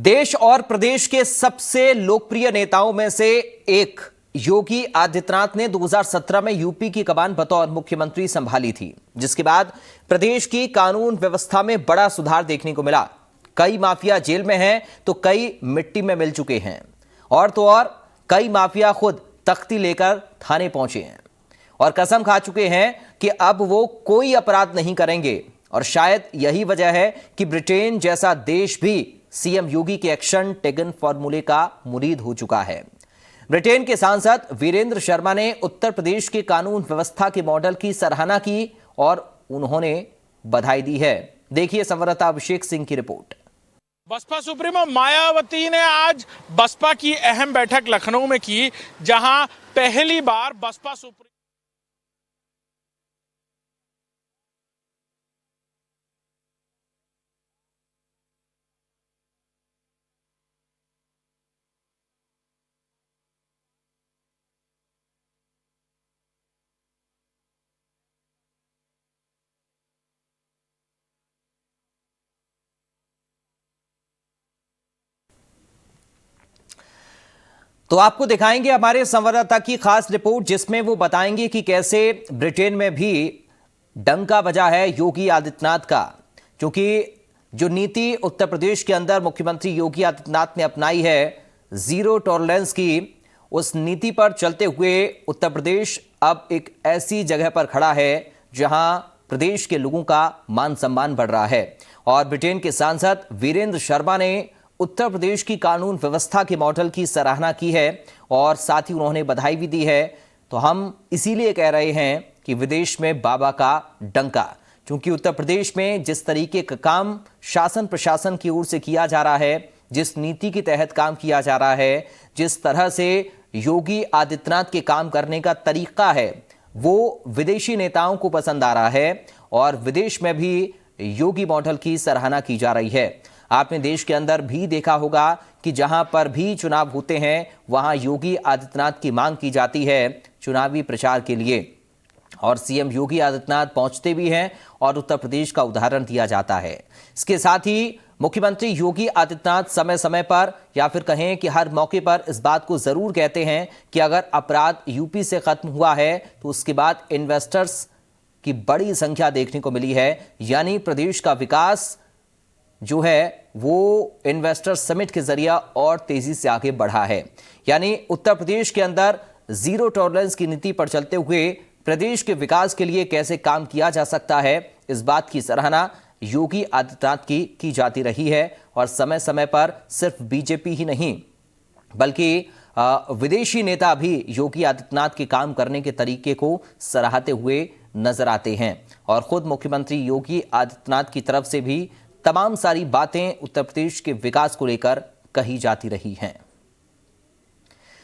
देश और प्रदेश के सबसे लोकप्रिय नेताओं में से एक योगी आदित्यनाथ ने 2017 में यूपी की कमान बतौर मुख्यमंत्री संभाली थी, जिसके बाद प्रदेश की कानून व्यवस्था में बड़ा सुधार देखने को मिला। कई माफिया जेल में हैं तो कई मिट्टी में मिल चुके हैं, और तो और कई माफिया खुद तख्ती लेकर थाने पहुंचे हैं और कसम खा चुके हैं कि अब वो कोई अपराध नहीं करेंगे। और शायद यही वजह है कि ब्रिटेन जैसा देश भी सीएम योगी के एक्शन टेकन फॉर्मूले का मुरीद हो चुका है। ब्रिटेन के सांसद वीरेंद्र शर्मा ने उत्तर प्रदेश के कानून व्यवस्था के मॉडल की सराहना की और उन्होंने बधाई दी है। देखिए संवाददाता अभिषेक सिंह की रिपोर्ट। बसपा सुप्रीमो मायावती ने आज बसपा की अहम बैठक लखनऊ में की, जहां पहली बार बसपा सुप्रीमो तो आपको दिखाएंगे हमारे संवाददाता की खास रिपोर्ट, जिसमें वो बताएंगे कि कैसे ब्रिटेन में भी डंका बजा है योगी आदित्यनाथ का, क्योंकि जो नीति उत्तर प्रदेश के अंदर मुख्यमंत्री योगी आदित्यनाथ ने अपनाई है जीरो टॉलरेंस की, उस नीति पर चलते हुए उत्तर प्रदेश अब एक ऐसी जगह पर खड़ा है जहां प्रदेश के लोगों का मान सम्मान बढ़ रहा है। और ब्रिटेन के सांसद वीरेंद्र शर्मा ने उत्तर प्रदेश की कानून व्यवस्था के मॉडल की सराहना की है और साथ ही उन्होंने बधाई भी दी है। तो हम इसीलिए कह रहे हैं कि विदेश में बाबा का डंका, क्योंकि उत्तर प्रदेश में जिस तरीके का काम शासन प्रशासन की ओर से किया जा रहा है, जिस नीति के तहत काम किया जा रहा है, जिस तरह से योगी आदित्यनाथ के काम करने का तरीका है, वो विदेशी नेताओं को पसंद आ रहा है और विदेश में भी योगी मॉडल की सराहना की जा रही है। आपने देश के अंदर भी देखा होगा कि जहां पर भी चुनाव होते हैं वहां योगी आदित्यनाथ की मांग की जाती है चुनावी प्रचार के लिए, और सीएम योगी आदित्यनाथ पहुंचते भी हैं और उत्तर प्रदेश का उदाहरण दिया जाता है। इसके साथ ही मुख्यमंत्री योगी आदित्यनाथ समय समय पर या फिर कहें कि हर मौके पर इस बात को जरूर कहते हैं कि अगर अपराध यूपी से खत्म हुआ है तो उसके बाद इन्वेस्टर्स की बड़ी संख्या देखने को मिली है, यानी प्रदेश का विकास जो है वो इन्वेस्टर समिट के जरिए और तेजी से आगे बढ़ा है। यानी उत्तर प्रदेश के अंदर जीरो टॉलरेंस की नीति पर चलते हुए प्रदेश के विकास के लिए कैसे काम किया जा सकता है, इस बात की सराहना योगी आदित्यनाथ की जाती रही है। और समय समय पर सिर्फ बीजेपी ही नहीं बल्कि विदेशी नेता भी योगी आदित्यनाथ के काम करने के तरीके को सराहते हुए नजर आते हैं। और खुद मुख्यमंत्री योगी आदित्यनाथ की तरफ से भी तमाम सारी बातें उत्तर प्रदेश के विकास को लेकर कही जाती रही हैं।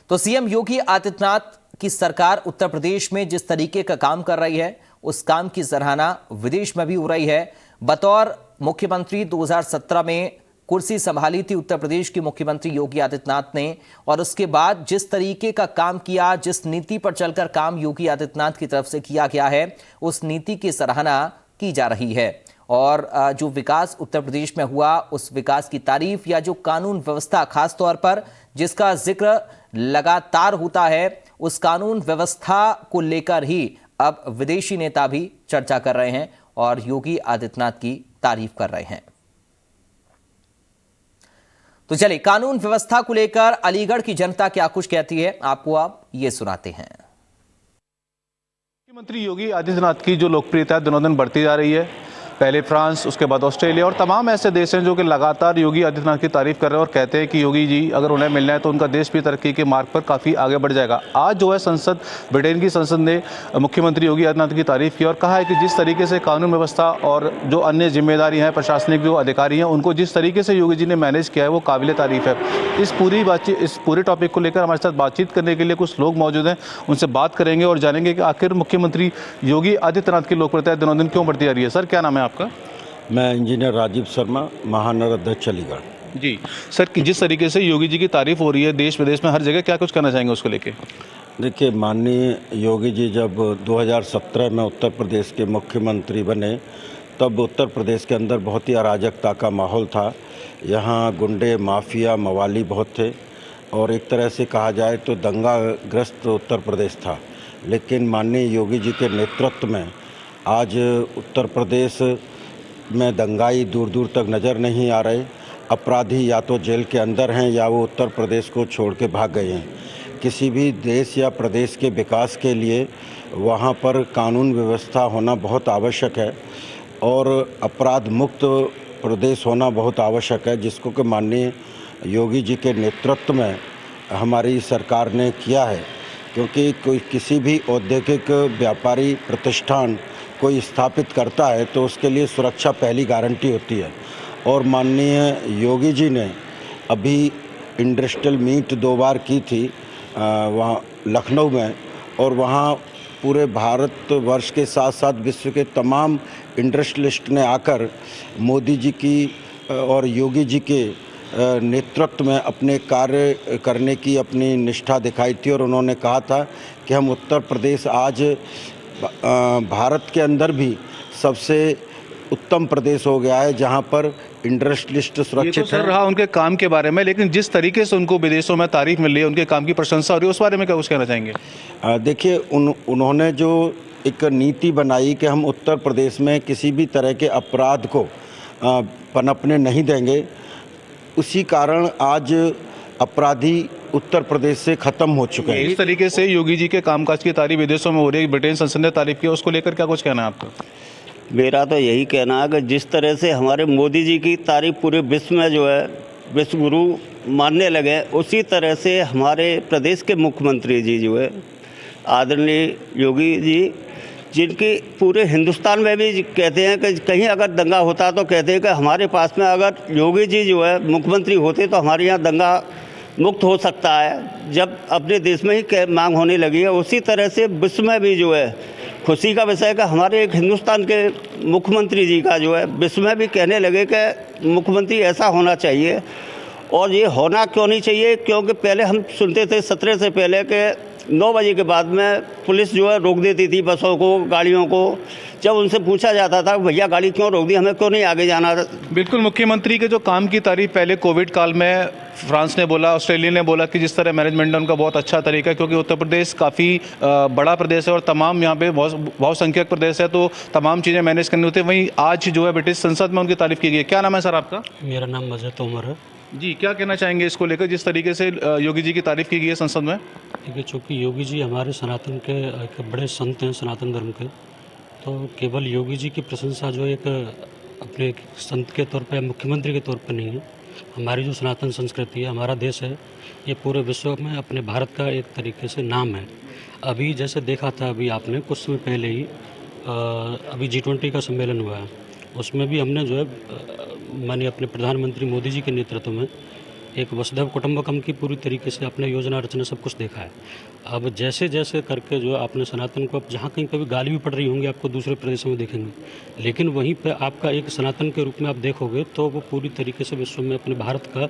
तो सीएम योगी आदित्यनाथ की सरकार उत्तर प्रदेश में जिस तरीके का काम कर रही है, उस काम की सराहना विदेश में भी हो रही है। बतौर मुख्यमंत्री 2017 में कुर्सी संभाली थी उत्तर प्रदेश के मुख्यमंत्री योगी आदित्यनाथ ने, और उसके बाद जिस तरीके का काम किया, जिस नीति पर चलकर काम योगी आदित्यनाथ की तरफ से किया गया है, उस नीति की सराहना की जा रही है। और जो विकास उत्तर प्रदेश में हुआ, उस विकास की तारीफ या जो कानून व्यवस्था खास तौर पर जिसका जिक्र लगातार होता है, उस कानून व्यवस्था को लेकर ही अब विदेशी नेता भी चर्चा कर रहे हैं और योगी आदित्यनाथ की तारीफ कर रहे हैं। तो चलिए कानून व्यवस्था को लेकर अलीगढ़ की जनता क्या कुछ कहती है, आपको आप ये सुनाते हैं। मुख्यमंत्री योगी आदित्यनाथ की जो लोकप्रियता दिनों दिन बढ़ती जा रही है, पहले फ्रांस, उसके बाद ऑस्ट्रेलिया और तमाम ऐसे देश हैं जो कि लगातार योगी आदित्यनाथ की तारीफ कर रहे हैं और कहते हैं कि योगी जी अगर उन्हें मिलना है तो उनका देश भी तरक्की के मार्ग पर काफ़ी आगे बढ़ जाएगा। आज जो है संसद, ब्रिटेन की संसद ने मुख्यमंत्री योगी आदित्यनाथ की तारीफ की और कहा है कि जिस तरीके से कानून व्यवस्था और जो अन्य जिम्मेदारी हैं, प्रशासनिक जो अधिकारी हैं, उनको जिस तरीके से योगी जी ने मैनेज किया है वो काबिल तारीफ है। इस पूरे टॉपिक को लेकर हमारे साथ बातचीत करने के लिए कुछ लोग मौजूद हैं, उनसे बात करेंगे और जानेंगे कि आखिर मुख्यमंत्री योगी आदित्यनाथ की लोकप्रियता दिनों दिन क्यों बढ़ती जा रही है। सर, क्या नाम है आपका? मैं इंजीनियर राजीव शर्मा, महानगर अध्यक्ष अलीगढ़। जी सर, कि जिस तरीके से योगी जी की तारीफ हो रही है देश विदेश में हर जगह, क्या कुछ करना चाहेंगे उसको लेके? देखिए, माननीय योगी जी जब 2017 में उत्तर प्रदेश के मुख्यमंत्री बने तब उत्तर प्रदेश के अंदर बहुत ही अराजकता का माहौल था। यहाँ गुंडे, माफिया, मवाली बहुत थे और एक तरह से कहा जाए तो दंगाग्रस्त उत्तर प्रदेश था। लेकिन माननीय योगी जी के नेतृत्व में आज उत्तर प्रदेश में दंगाई दूर दूर तक नज़र नहीं आ रहे। अपराधी या तो जेल के अंदर हैं या वो उत्तर प्रदेश को छोड़ के भाग गए हैं। किसी भी देश या प्रदेश के विकास के लिए वहाँ पर कानून व्यवस्था होना बहुत आवश्यक है और अपराध मुक्त प्रदेश होना बहुत आवश्यक है, जिसको कि माननीय योगी जी के नेतृत्व में हमारी सरकार ने किया है। क्योंकि कोई किसी भी औद्योगिक व्यापारी प्रतिष्ठान कोई स्थापित करता है तो उसके लिए सुरक्षा पहली गारंटी होती है और माननीय योगी जी ने अभी इंडस्ट्रियल मीट 2 बार की थी वहाँ लखनऊ में और वहाँ पूरे भारतवर्ष के साथ साथ विश्व के तमाम इंडस्ट्रियलिस्ट ने आकर मोदी जी की और योगी जी के नेतृत्व में अपने कार्य करने की अपनी निष्ठा दिखाई थी और उन्होंने कहा था कि हम उत्तर प्रदेश आज भारत के अंदर भी सबसे उत्तम प्रदेश हो गया है जहां पर इंडस्ट्रियलिस्ट सुरक्षित सर रहा उनके काम के बारे में, लेकिन जिस तरीके से उनको विदेशों में तारीफ मिल रही है, उनके काम की प्रशंसा हो रही है, उस बारे में क्या कुछ कहना चाहेंगे? देखिए उन्होंने जो एक नीति बनाई कि हम उत्तर प्रदेश में किसी भी तरह के अपराध को पनपने नहीं देंगे, उसी कारण आज अपराधी उत्तर प्रदेश से खत्म हो चुके हैं। इस तरीके से योगी जी के कामकाज की तारीफ विदेशों में हो रही है, ब्रिटेन संसद ने तारीफ की, उसको लेकर क्या कुछ कहना है आपका? मेरा तो यही कहना है कि जिस तरह से हमारे मोदी जी की तारीफ पूरे विश्व में जो है विश्व गुरु मानने लगे, उसी तरह से हमारे प्रदेश के मुख्यमंत्री जी जो है आदरणीय योगी जी, जिनकी पूरे हिंदुस्तान में भी कहते हैं कि कहीं अगर दंगा होता तो कहते हैं कि हमारे पास में अगर योगी जी जो है मुख्यमंत्री होते तो हमारे यहाँ दंगा मुक्त हो सकता है। जब अपने देश में ही मांग होने लगी है, उसी तरह से विश्व में भी जो है खुशी का विषय का हमारे एक हिंदुस्तान के मुख्यमंत्री जी का जो है विश्व में भी कहने लगे कि मुख्यमंत्री ऐसा होना चाहिए। और ये होना क्यों नहीं चाहिए, क्योंकि पहले हम सुनते थे 17 से पहले कि 9 बजे के बाद में पुलिस जो है रोक देती थी बसों को, गाड़ियों को। जब उनसे पूछा जाता था भैया गाड़ी क्यों रोक दी, हमें क्यों नहीं आगे जाना। बिल्कुल, मुख्यमंत्री के जो काम की तारीफ पहले कोविड काल में फ्रांस ने बोला, ऑस्ट्रेलिया ने बोला कि जिस तरह मैनेजमेंट है उनका बहुत अच्छा तरीका है, क्योंकि उत्तर प्रदेश काफ़ी बड़ा प्रदेश है और तमाम यहाँ पे बहुसंख्यक प्रदेश है, तो तमाम चीज़ें मैनेज करनी होती है। वहीं आज जो है ब्रिटिश संसद में उनकी तारीफ की गई। क्या नाम है सर आपका? मेरा नाम मजहर तोमर है जी। क्या कहना चाहेंगे इसको लेकर, जिस तरीके से योगी जी की तारीफ की गई है संसद में? देखिए, चूँकि योगी जी हमारे सनातन के एक बड़े संत हैं, सनातन धर्म के, तो केवल योगी जी की प्रशंसा जो एक अपने एक संत के तौर पे, मुख्यमंत्री के तौर पे नहीं है। हमारी जो सनातन संस्कृति है, हमारा देश है, ये पूरे विश्व में अपने भारत का एक तरीके से नाम है। अभी जैसे देखा था, अभी आपने कुछ समय पहले ही अभी G20 का सम्मेलन हुआ है, उसमें भी हमने जो है माननीय अपने प्रधानमंत्री मोदी जी के नेतृत्व में एक वसुधैव कुटुंबकम की पूरी तरीके से अपने योजना रचना सब कुछ देखा है। अब जैसे जैसे करके जो आपने सनातन को, अब जहाँ कहीं पे भी गाली भी पड़ रही होंगी आपको दूसरे प्रदेशों में देखेंगे, लेकिन वहीं पे आपका एक सनातन के रूप में आप देखोगे तो वो पूरी तरीके से विश्व में अपने भारत का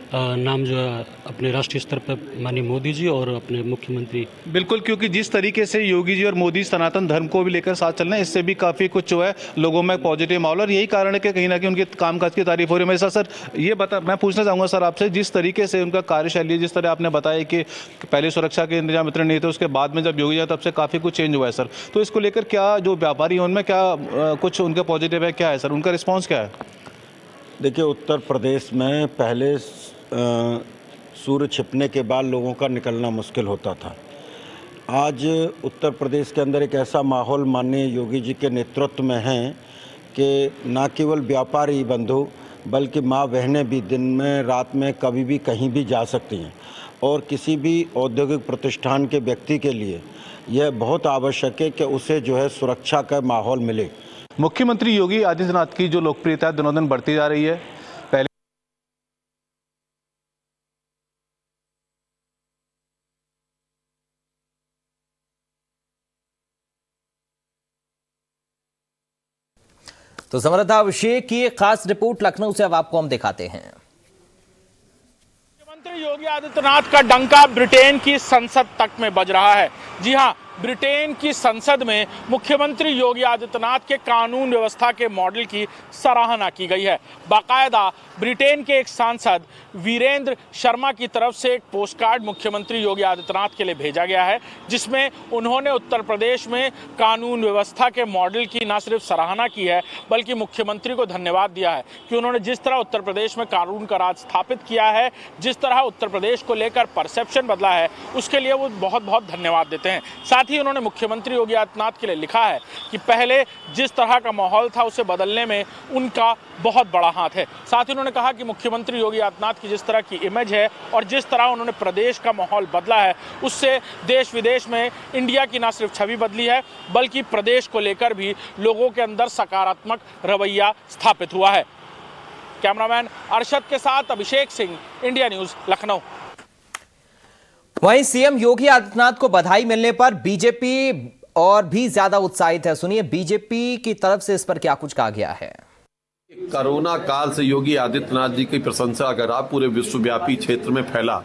नाम जो है अपने राष्ट्रीय स्तर पर माननीय मोदी जी और अपने मुख्यमंत्री। बिल्कुल, क्योंकि जिस तरीके से योगी जी और मोदी सनातन धर्म को भी लेकर साथ चल रहे हैं, इससे भी काफ़ी कुछ जो है लोगों में पॉजिटिव माहौल, और यही कारण है कि कहीं ना कहीं उनके कामकाज की तारीफ हो रही है। मेरे साथ सर ये मैं पूछना चाहूँगा सर आपसे, जिस तरीके से उनका कार्यशैली, जिस तरह आपने बताया कि पहले सुरक्षा के इंतजाम इतने नहीं थे, उसके बाद में जब योगी जी तब से काफ़ी कुछ चेंज हुआ है सर, तो इसको लेकर क्या जो व्यापारी हैं उनमें क्या कुछ उनका पॉजिटिव है, क्या है सर, उनका रिस्पॉन्स क्या है? देखिए, उत्तर प्रदेश में पहले सूर्य छिपने के बाद लोगों का निकलना मुश्किल होता था। आज उत्तर प्रदेश के अंदर एक ऐसा माहौल माननीय योगी जी के नेतृत्व में है कि न केवल व्यापारी बंधु बल्कि माँ बहनें भी दिन में रात में कभी भी कहीं भी जा सकती हैं, और किसी भी औद्योगिक प्रतिष्ठान के व्यक्ति के लिए यह बहुत आवश्यक है कि उसे जो है सुरक्षा का माहौल मिले। मुख्यमंत्री योगी आदित्यनाथ की जो लोकप्रियता दिनों दिन बढ़ती जा रही है, पहले तो समरथा अभिषेक की एक खास रिपोर्ट लखनऊ से अब आपको हम दिखाते हैं। मुख्यमंत्री योगी आदित्यनाथ का डंका ब्रिटेन की संसद तक में बज रहा है। जी हां, ब्रिटेन की संसद में मुख्यमंत्री योगी आदित्यनाथ के कानून व्यवस्था के मॉडल की सराहना की गई है। बाकायदा ब्रिटेन के एक सांसद वीरेंद्र शर्मा की तरफ से एक पोस्टकार्ड मुख्यमंत्री योगी आदित्यनाथ के लिए भेजा गया है, जिसमें उन्होंने उत्तर प्रदेश में कानून व्यवस्था के मॉडल की न सिर्फ सराहना की है बल्कि मुख्यमंत्री को धन्यवाद दिया है कि उन्होंने जिस तरह उत्तर प्रदेश में कानून का राज स्थापित किया है, जिस तरह उत्तर प्रदेश को लेकर परसेप्शन बदला है, उसके लिए वो बहुत बहुत धन्यवाद देते हैं। साथ ही उन्होंने मुख्यमंत्री योगी आदित्यनाथ के लिए लिखा है कि पहले जिस तरह का माहौल था उसे बदलने में उनका बहुत बड़ा हाथ है। साथ ही उन्होंने कहा कि मुख्यमंत्री योगी आदित्यनाथ की जिस तरह की इमेज है और जिस तरह उन्होंने प्रदेश का माहौल बदला है, उससे देश विदेश में इंडिया की न सिर्फ छवि बदली है बल्कि प्रदेश को लेकर भी लोगों के अंदर सकारात्मक रवैया स्थापित हुआ है। कैमरामैन अरशद के साथ अभिषेक सिंह, इंडिया न्यूज, लखनऊ। वहीं सीएम योगी आदित्यनाथ को बधाई मिलने पर बीजेपी और भी ज्यादा उत्साहित है। सुनिए बीजेपी की तरफ से इस पर क्या कुछ कहा गया है। कोरोना काल से योगी आदित्यनाथ जी की प्रशंसा अगर आप पूरे विश्वव्यापी क्षेत्र में फैला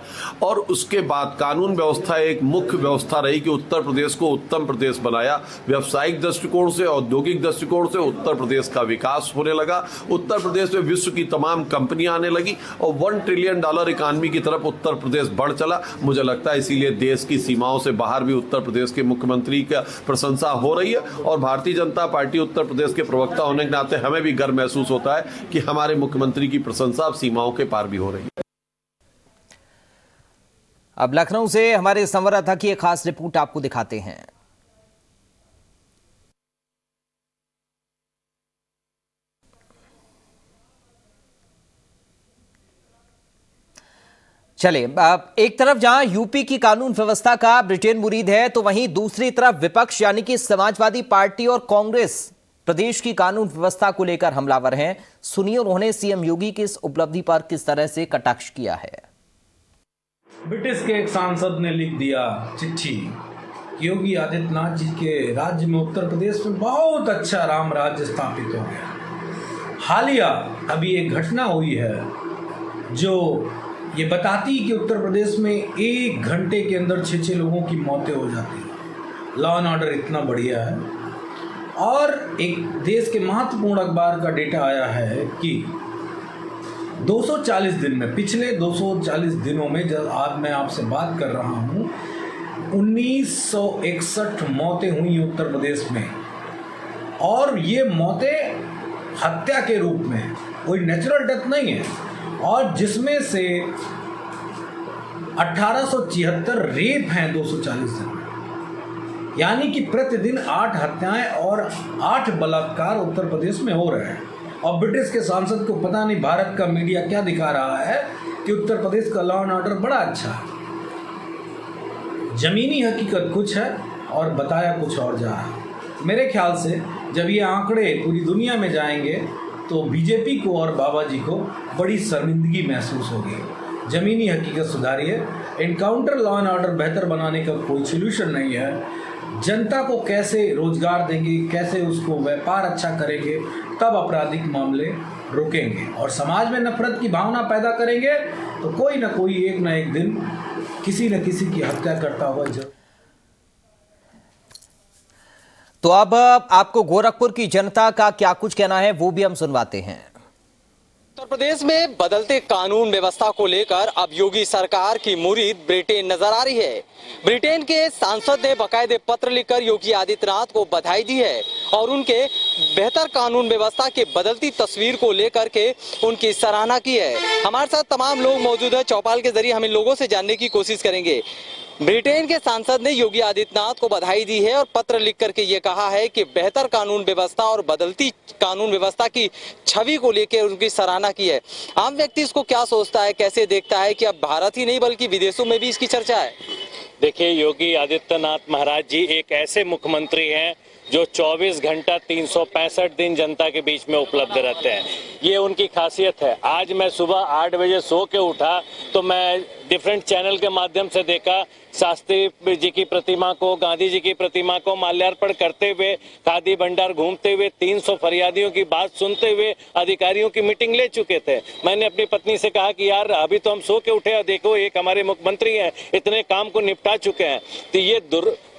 और उसके बाद कानून व्यवस्था एक मुख्य व्यवस्था रही कि उत्तर प्रदेश को उत्तम प्रदेश बनाया। व्यावसायिक दृष्टिकोण से, औद्योगिक दृष्टिकोण से उत्तर प्रदेश का विकास होने लगा। उत्तर प्रदेश में विश्व की तमाम कंपनियां आने लगी और $1 ट्रिलियन इकॉनमी की तरफ उत्तर प्रदेश बढ़ चला। मुझे लगता है इसीलिए देश की सीमाओं से बाहर भी उत्तर प्रदेश के मुख्यमंत्री का प्रशंसा हो रही है और भारतीय जनता पार्टी उत्तर प्रदेश के प्रवक्ता होने के नाते हमें भी गर्व महसूस होता है कि हमारे मुख्यमंत्री की प्रशंसा अब सीमाओं के पार भी हो रही है। अब लखनऊ से हमारे संवाददाता की एक खास रिपोर्ट आपको दिखाते हैं। चले, अब एक तरफ जहां यूपी की कानून व्यवस्था का ब्रिटेन मुरीद है, तो वहीं दूसरी तरफ विपक्ष यानी कि समाजवादी पार्टी और कांग्रेस प्रदेश की कानून व्यवस्था को लेकर हमलावर हैं। सुनिए उन्होंने सीएम योगी की इस उपलब्धि पर किस तरह से कटाक्ष किया है। ब्रिटिश के एक सांसद ने लिख दिया चिट्ठी, योगी आदित्यनाथ जी के राज्य में उत्तर प्रदेश में बहुत अच्छा राम राज्य स्थापित हो गया। हालिया अभी एक घटना हुई है जो ये बताती कि उत्तर प्रदेश में 1 घंटे के अंदर 6 लोगों की मौतें हो जाती हैं। लॉ एंड ऑर्डर इतना बढ़िया है। और एक देश के महत्वपूर्ण अखबार का डेटा आया है कि 240 दिन में, पिछले 240 दिनों में, जब आज मैं आपसे बात कर रहा हूँ, 1961 मौतें हुई उत्तर प्रदेश में। और ये मौतें हत्या के रूप में, कोई नेचुरल डेथ नहीं है। और जिसमें से 1876 रेप हैं 240 दिन में, यानी कि प्रतिदिन 8 हत्याएं और 8 बलात्कार उत्तर प्रदेश में हो रहे हैं। और ब्रिटिश के सांसद को पता नहीं भारत का मीडिया क्या दिखा रहा है कि उत्तर प्रदेश का लॉ एंड ऑर्डर बड़ा अच्छा है। जमीनी हकीकत कुछ है और बताया कुछ और जा रहा है। मेरे ख्याल से जब ये आंकड़े पूरी दुनिया में जाएंगे तो बीजेपी को और बाबा जी को बड़ी शर्मिंदगी महसूस होगी। जमीनी हकीकत सुधारिए। एनकाउंटर लॉ एंड ऑर्डर बेहतर बनाने का कोई सोल्यूशन नहीं है। जनता को कैसे रोजगार देंगे, कैसे उसको व्यापार अच्छा करेंगे, तब आपराधिक मामले रुकेंगे। और समाज में नफरत की भावना पैदा करेंगे तो कोई ना कोई एक ना एक दिन किसी न किसी की हत्या करता हुआ जरूर। तो अब आपको गोरखपुर की जनता का क्या कुछ कहना है वो भी हम सुनवाते हैं। उत्तर प्रदेश में बदलते कानून व्यवस्था को लेकर अब योगी सरकार की मुरीद ब्रिटेन नजर आ रही है। ब्रिटेन के सांसद ने बाकायदे पत्र लिखकर योगी आदित्यनाथ को बधाई दी है और उनके बेहतर कानून व्यवस्था के बदलती तस्वीर को लेकर के उनकी सराहना की है। हमारे साथ तमाम लोग मौजूद है। चौपाल के जरिए हम इन लोगों से जानने की कोशिश करेंगे। ब्रिटेन के सांसद ने योगी आदित्यनाथ को बधाई दी है और पत्र लिख करके ये कहा है कि बेहतर कानून व्यवस्था और बदलती कानून व्यवस्था की छवि को लेकर उनकी सराहना की है। आम व्यक्ति इसको क्या सोचता है, कैसे देखता है कि अब भारत ही नहीं बल्कि विदेशों में भी इसकी चर्चा है? देखिए, योगी आदित्यनाथ महाराज जी एक ऐसे मुख्यमंत्री हैं जो 24 घंटा 365 दिन जनता के बीच में उपलब्ध रहते हैं। ये उनकी खासियत है। आज मैं सुबह 8 बजे सो के उठा तो मैं डिफरेंट चैनल के माध्यम से देखा शास्त्री जी की प्रतिमा को, गांधी जी की प्रतिमा को माल्यार्पण करते हुए, खादी भंडार घूमते हुए, 300 फरियादियों की बात सुनते हुए अधिकारियों की मीटिंग ले चुके थे। मैंने अपनी पत्नी से कहा कि यार अभी तो हम सो के उठे हैं, देखो एक हमारे मुख्यमंत्री हैं, इतने काम को निपटा चुके हैं। तो ये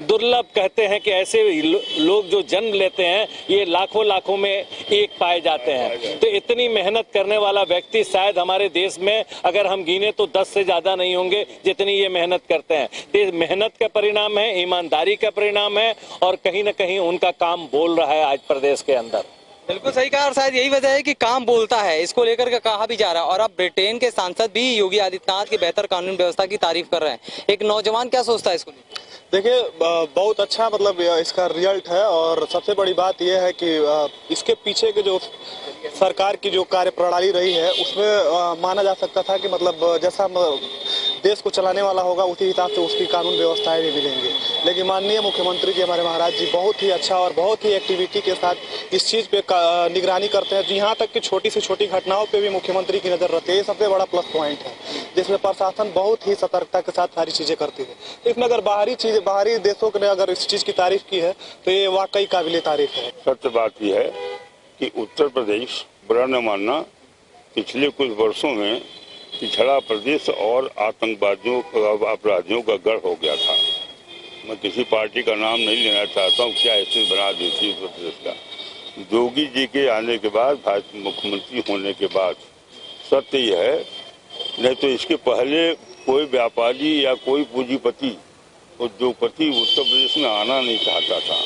दुर्लभ कहते हैं कि ऐसे लोग जो जन्म लेते हैं ये लाखों में एक पाए जाते हैं। तो इतनी मेहनत करने वाला व्यक्ति शायद हमारे देश में अगर हम गिने तो 10 से ज्यादा नहीं होंगे जितनी ये मेहनत करते हैं। ये मेहनत का परिणाम है, ईमानदारी का परिणाम है और कहीं ना कहीं उनका काम बोल रहा है आज प्रदेश के अंदर। बिल्कुल सही कहा और शायद यही वजह है कि काम बोलता है, इसको लेकर के कहा भी जा रहा है। और अब ब्रिटेन के सांसद भी योगी आदित्यनाथ की बेहतर कानून व्यवस्था की तारीफ कर रहे हैं। एक नौजवान क्या सोचता है इसको? देखिए बहुत अच्छा मतलब इसका रिजल्ट है और सबसे बड़ी बात यह है कि इसके पीछे के जो सरकार की जो कार्य प्रणाली रही है उसमें माना जा सकता था कि मतलब जैसा देश को चलाने वाला होगा उसी हिसाब से उसकी कानून व्यवस्थाएं भी मिलेंगी। लेकिन माननीय मुख्यमंत्री जी हमारे महाराज जी बहुत ही अच्छा और बहुत ही एक्टिविटी के साथ इस चीज़ पे निगरानी करते हैं। यहाँ तक कि छोटी से छोटी घटनाओं पे भी मुख्यमंत्री की नज़र रहती है। ये सबसे बड़ा प्लस पॉइंट है जिसमें प्रशासन बहुत ही सतर्कता के साथ सारी चीज़ें करती है। इसमें अगर बाहरी देशों ने अगर इस चीज़ की तारीफ की है तो ये वाकई काबिल तारीफ है। सत्य बात यह है कि उत्तर प्रदेश, बुरा न मानना, पिछले कुछ वर्षों में पिछड़ा प्रदेश और आतंकवादियों अपराधियों का गढ़ हो गया था। मैं किसी पार्टी का नाम नहीं लेना चाहता हूँ, क्या स्थिति बना दी थी उत्तर प्रदेश का। योगी जी के आने के बाद, भाजपा मुख्यमंत्री होने के बाद सत्य यह है, नहीं तो इसके पहले कोई व्यापारी या कोई पूंजीपति उद्योगपति उत्तर प्रदेश में आना नहीं चाहता था।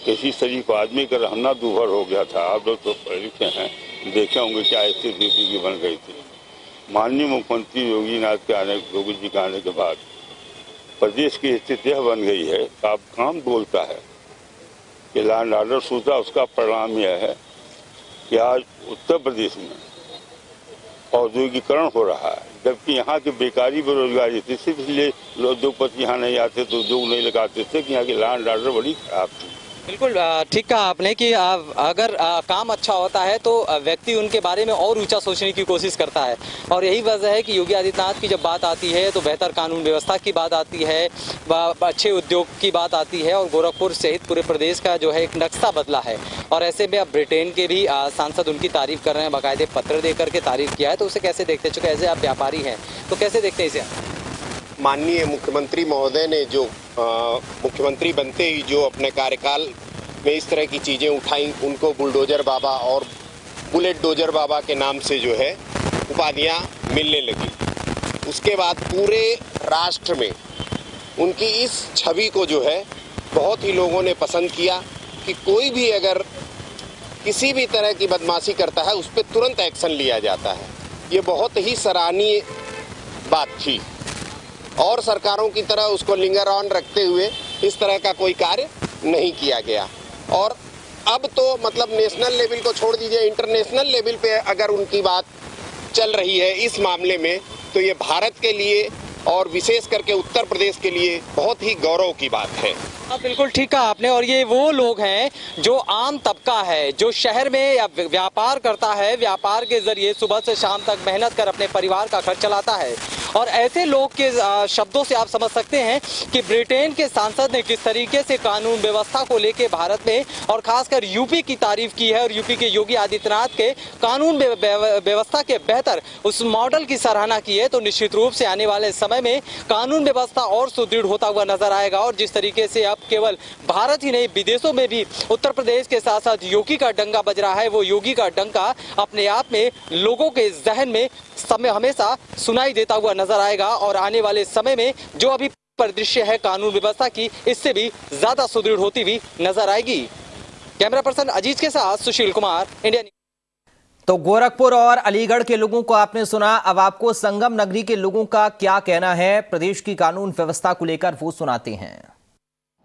किसी शरीफ आदमी का रहना दूभर हो गया था। आप लोग तो पढ़े लिखे हैं, देखे होंगे क्या स्थिति की बन गई थी। माननीय मुख्यमंत्री योगी जी के आने के बाद प्रदेश की स्थिति यह बन गई है, आप काम बोलता है कि लॉ एंड ऑर्डर सूझा। उसका परिणाम यह है कि आज उत्तर प्रदेश में औद्योगिकरण हो रहा है, जबकि यहाँ की बेकारी बेरोजगारी थी। सिर्फ इसलिए उद्योगपति यहाँ नहीं आते तो उद्योग नहीं लगाते थे कि यहाँ की लॉ एंड ऑर्डर बड़ी खराब थी। बिल्कुल ठीक कहा आपने कि अगर काम अच्छा होता है तो व्यक्ति उनके बारे में और ऊंचा सोचने की कोशिश करता है। और यही वजह है कि योगी आदित्यनाथ की जब बात आती है तो बेहतर कानून व्यवस्था की बात आती है, अच्छे उद्योग की बात आती है और गोरखपुर सहित पूरे प्रदेश का जो है एक नक्शा बदला है। और ऐसे में अब ब्रिटेन के भी सांसद उनकी तारीफ कर रहे हैं, बाकायदे पत्र दे करके तारीफ किया है। तो उसे कैसे देखते, चूँकि ऐसे आप व्यापारी हैं तो कैसे देखते हैं इसे? माननीय मुख्यमंत्री महोदय ने जो मुख्यमंत्री बनते ही जो अपने कार्यकाल में इस तरह की चीज़ें उठाई, उनको बुलडोजर बाबा और बुलेट डोजर बाबा के नाम से जो है उपाधियां मिलने लगी। उसके बाद पूरे राष्ट्र में उनकी इस छवि को जो है बहुत ही लोगों ने पसंद किया कि कोई भी अगर किसी भी तरह की बदमाशी करता है उस पर तुरंत एक्शन लिया जाता है। ये बहुत ही सराहनीय बात थी और सरकारों की तरह उसको लिंगर ऑन रखते हुए इस तरह का कोई कार्य नहीं किया गया। और अब तो मतलब नेशनल लेवल को छोड़ दीजिए, इंटरनेशनल लेवल पे अगर उनकी बात चल रही है इस मामले में तो ये भारत के लिए और विशेष करके उत्तर प्रदेश के लिए बहुत ही गौरव की बात है। हाँ बिल्कुल ठीक कहा आपने। और ये वो लोग हैं जो आम तबका है, जो शहर में या व्यापार करता है, व्यापार के जरिए सुबह से शाम तक मेहनत कर अपने परिवार का खर्च चलाता है। और ऐसे लोग के शब्दों से आप समझ सकते हैं कि ब्रिटेन के सांसद ने किस तरीके से कानून व्यवस्था को लेकर भारत में और खासकर यूपी की तारीफ की है और यूपी के योगी आदित्यनाथ के कानून व्यवस्था के बेहतर उस मॉडल की सराहना की है। तो निश्चित रूप से आने वाले समय में कानून व्यवस्था और सुदृढ़ होता हुआ नजर आएगा। और जिस तरीके से अब केवल भारत ही नहीं विदेशों में भी उत्तर प्रदेश के साथ साथ योगी का डंका बज रहा है, वो योगी का डंका अपने आप में लोगों के जहन में समय हमेशा सुनाई देता हुआ नजर आएगा। और आने वाले समय में जो अभी परिदृश्य है कानून व्यवस्था की, इससे भी ज्यादा सुदृढ़ होती हुई नजर आएगी। कैमरा पर्सन अजीज के साथ सुशील कुमार, इंडिया। तो गोरखपुर और अलीगढ़ के लोगों को आपने सुना, अब आपको संगम नगरी के लोगों का क्या कहना है प्रदेश की कानून व्यवस्था को लेकर, वो सुनाते हैं।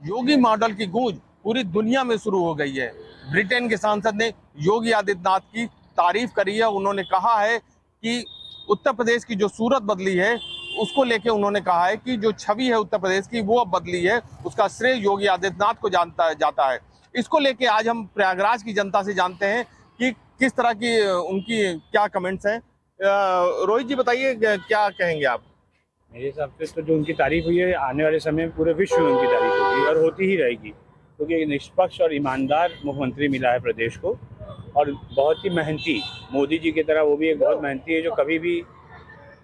योगी मॉडल की गूंज पूरी दुनिया में शुरू हो गई है। ब्रिटेन के सांसद ने योगी आदित्यनाथ की तारीफ करी है। उन्होंने कहा है कि उत्तर प्रदेश की जो सूरत बदली है उसको लेके उन्होंने कहा है कि जो छवि है उत्तर प्रदेश की वो अब बदली है, उसका श्रेय योगी आदित्यनाथ को जाता है। इसको लेके आज हम प्रयागराज की जनता से जानते हैं कि किस तरह की उनकी क्या कमेंट्स हैं। रोहित जी बताइए क्या कहेंगे आप? मेरे हिसाब से तो जो उनकी तारीफ हुई है, आने वाले समय में पूरे विश्व में उनकी तारीफ होगी और होती ही रहेगी, क्योंकि एक निष्पक्ष और ईमानदार मुख्यमंत्री मिला है प्रदेश को, और बहुत ही मेहनती, मोदी जी की तरह वो भी एक बहुत मेहनती है, जो कभी भी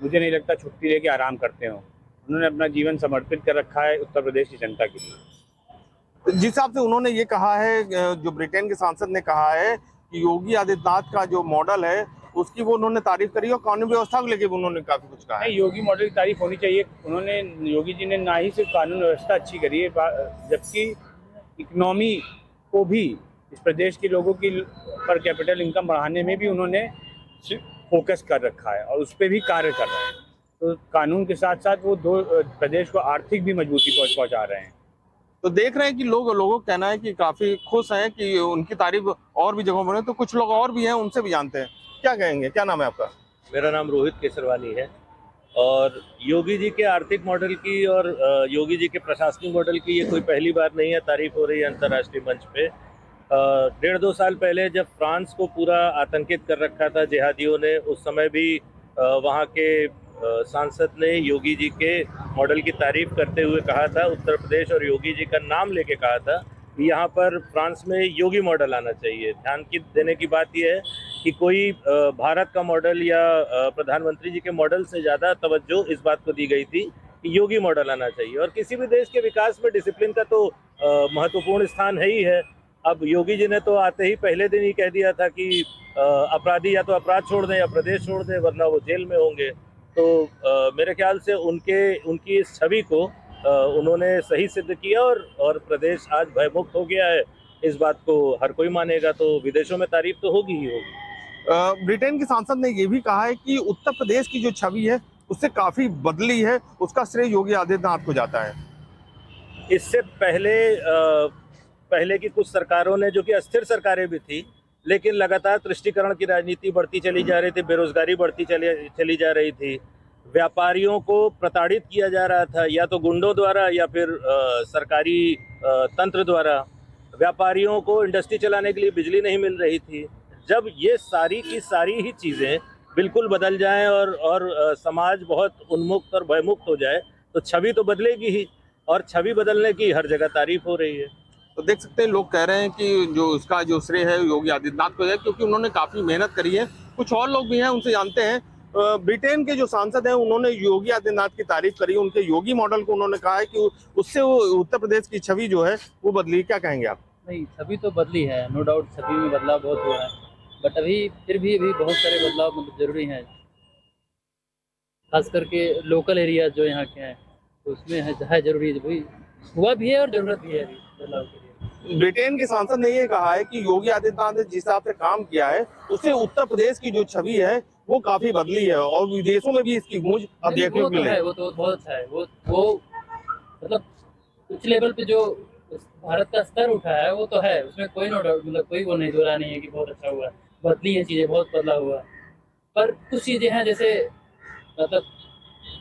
मुझे नहीं लगता छुट्टी लेके आराम करते हो। उन्होंने अपना जीवन समर्पित कर रखा है उत्तर प्रदेश की जनता के लिए। जिस हिसाब से उन्होंने ये कहा है, जो ब्रिटेन के सांसद ने कहा है कि योगी आदित्यनाथ का जो मॉडल है उसकी वो उन्होंने तारीफ करी और कानून व्यवस्था को लेकर उन्होंने काफी कुछ कहा है। नहीं, योगी मॉडल की तारीफ होनी चाहिए। उन्होंने, योगी जी ने ना ही सिर्फ कानून व्यवस्था अच्छी करी है, जबकि इकोनॉमी को भी, इस प्रदेश के लोगों की पर कैपिटल इनकम बढ़ाने में भी उन्होंने फोकस कर रखा है और उस पर भी कार्य कर रहे हैं। तो कानून के साथ साथ वो प्रदेश को आर्थिक भी मजबूती पहुंचा रहे हैं। तो देख रहे हैं कि लोगों का कहना है कि काफी खुश हैं कि उनकी तारीफ और भी जगहों पर, तो कुछ लोग और भी हैं, उनसे भी जानते हैं। क्या कहेंगे? क्या नाम है आपका? मेरा नाम रोहित केसरवानी है। और योगी जी के आर्थिक मॉडल की और योगी जी के प्रशासनिक मॉडल की ये कोई पहली बार नहीं है, तारीफ हो रही है अंतर्राष्ट्रीय मंच पे। 1.5-2 साल पहले जब फ्रांस को पूरा आतंकित कर रखा था जिहादियों ने, उस समय भी वहाँ के सांसद ने योगी जी के मॉडल की तारीफ करते हुए कहा था, उत्तर प्रदेश और योगी जी का नाम लेके कहा था कि यहाँ पर फ्रांस में योगी मॉडल आना चाहिए। ध्यान की देने की बात यह है कि कोई भारत का मॉडल या प्रधानमंत्री जी के मॉडल से ज़्यादा तवज्जो इस बात को दी गई थी कि योगी मॉडल आना चाहिए। और किसी भी देश के विकास में डिसिप्लिन का तो महत्वपूर्ण स्थान है ही है। अब योगी जी ने तो आते ही पहले दिन ही कह दिया था कि अपराधी या तो अपराध छोड़ दें या प्रदेश छोड़ दें, वरना वो जेल में होंगे। तो मेरे ख्याल से उनकी इस छवि को उन्होंने सही सिद्ध किया और प्रदेश आज भयमुक्त हो गया है। इस बात को हर कोई मानेगा, तो विदेशों में तारीफ तो होगी ही होगी। ब्रिटेन के सांसद ने ये भी कहा है कि उत्तर प्रदेश की जो छवि है उससे काफी बदली है, उसका श्रेय योगी आदित्यनाथ को जाता है। इससे पहले की कुछ सरकारों ने, जो कि अस्थिर सरकारें भी थी, लेकिन लगातार तुष्टीकरण की राजनीति बढ़ती चली जा रही थी, बेरोजगारी बढ़ती चली जा रही थी, व्यापारियों को प्रताड़ित किया जा रहा था, या तो गुंडों द्वारा या फिर सरकारी तंत्र द्वारा। व्यापारियों को इंडस्ट्री चलाने के लिए बिजली नहीं मिल रही थी। जब ये सारी की सारी ही चीज़ें बिल्कुल बदल जाएं और समाज बहुत उन्मुक्त और भयमुक्त हो जाए, तो छवि तो बदलेगी ही, और छवि बदलने की हर जगह तारीफ हो रही है। तो देख सकते हैं, लोग कह रहे हैं कि जो उसका जो श्रेय है योगी आदित्यनाथ को है, क्योंकि उन्होंने काफ़ी मेहनत करी है। कुछ और लोग भी हैं, उनसे जानते हैं। ब्रिटेन के जो सांसद हैं उन्होंने योगी आदित्यनाथ की तारीफ करी, उनके योगी मॉडल को उन्होंने कहा है कि उससे वो उत्तर प्रदेश की छवि जो है वो बदली। क्या कहेंगे आप? नहीं, छवि तो बदली है, नो डाउट छवि में बदलाव बहुत हुआ है, बट अभी फिर भी बहुत सारे बदलाव मतलब जरूरी हैं, खास करके लोकल एरिया जो यहाँ के हैं, तो उसमें है जरूरी है, हुआ भी है और जरूरत भी है अभी बदलाव के लिए। ब्रिटेन के सांसद ने ये कहा है कि योगी आदित्यनाथ ने जिस हिसाब से काम किया है उससे उत्तर प्रदेश की जो छवि है वो काफी बदली है, और विदेशों में भी इसकी गूंज अब देखने को मिली है। वो तो बहुत अच्छा है, वो मतलब उच्च लेवल पे जो भारत का स्तर उठा है वो तो है, उसमें कोई नो डाउट, मतलब कोई वो नहीं दोहरा नहीं है कि बहुत अच्छा हुआ, बदली है चीजें, बहुत बदलाव हुआ। पर कुछ चीजें हैं जैसे मतलब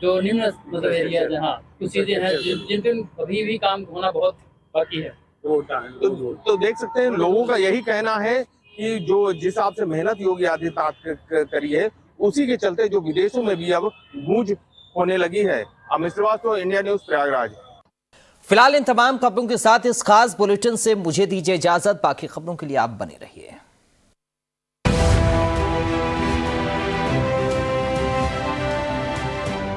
जो निम्न मतलब एरिया जहाँ कुछ चीजें हैं जिन पे अभी भी काम होना बहुत बाकी है। तो देख सकते हैं, लोगों का यही कहना है कि जो जिस हिसाब से मेहनत योगी आदित्यनाथ करी है उसी के चलते जो विदेशों में भी अब गूंज होने लगी है। Amit Shrivastava, India news, Prayagraj. फिलहाल इन तमाम खबरों के साथ इस खास बुलेटिन से मुझे दीजिए इजाजत। बाकी खबरों के लिए आप बने रहिए।